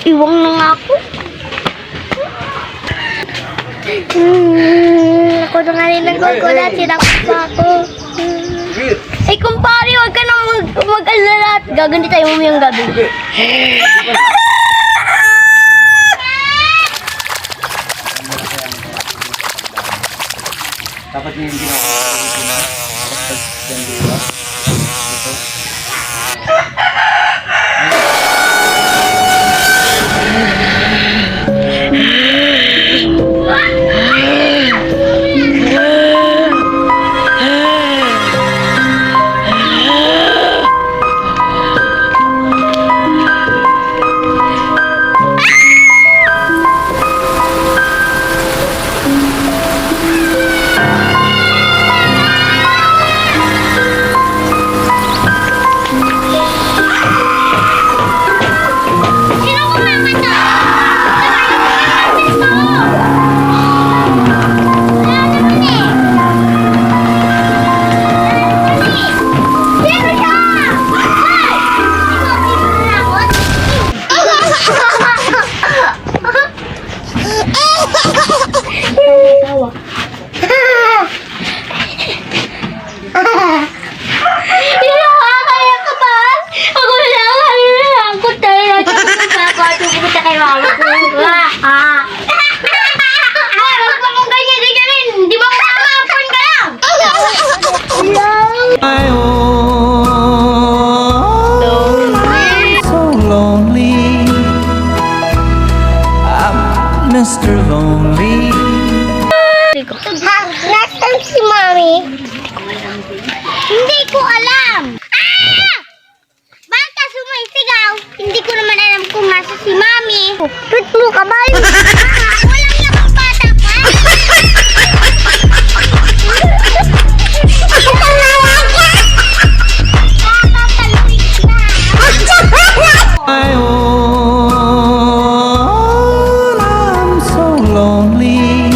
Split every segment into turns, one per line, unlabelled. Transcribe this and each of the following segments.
Iwang na nga ako. Ako na nga rin nagkukulat. Sinakot pa ako. Ay, kumpare, huwag ka nang mag-alala. Gaganti tayo mamayang gabi.
Dapat yung hindi na
Mr. Lonely.
Nasaan si Mami? Hindi ko alam. Bakit ka sumisigaw? Hindi ko naman alam kung nasa si Mami. Tut mo ka ba? Walang yakang bata ka.
My own, I'm so lonely.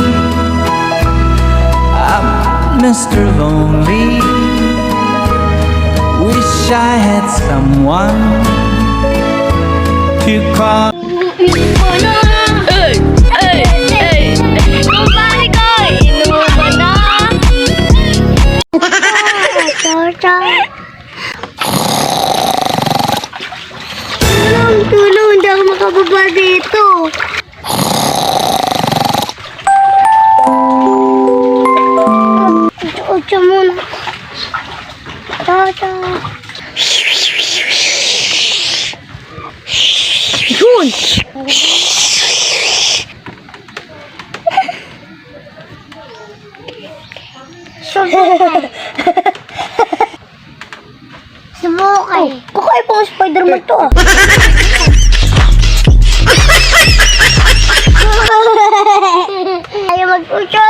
I'm Mr. Lonely. Wish I had someone to call.
Kumpare ko, inuman na. Tulong, hindi ako makababa dito. Ocho muna. Tata. Yun! Subukay. Kukay pang Spider-Man to ah. Ayaw mag-ucho.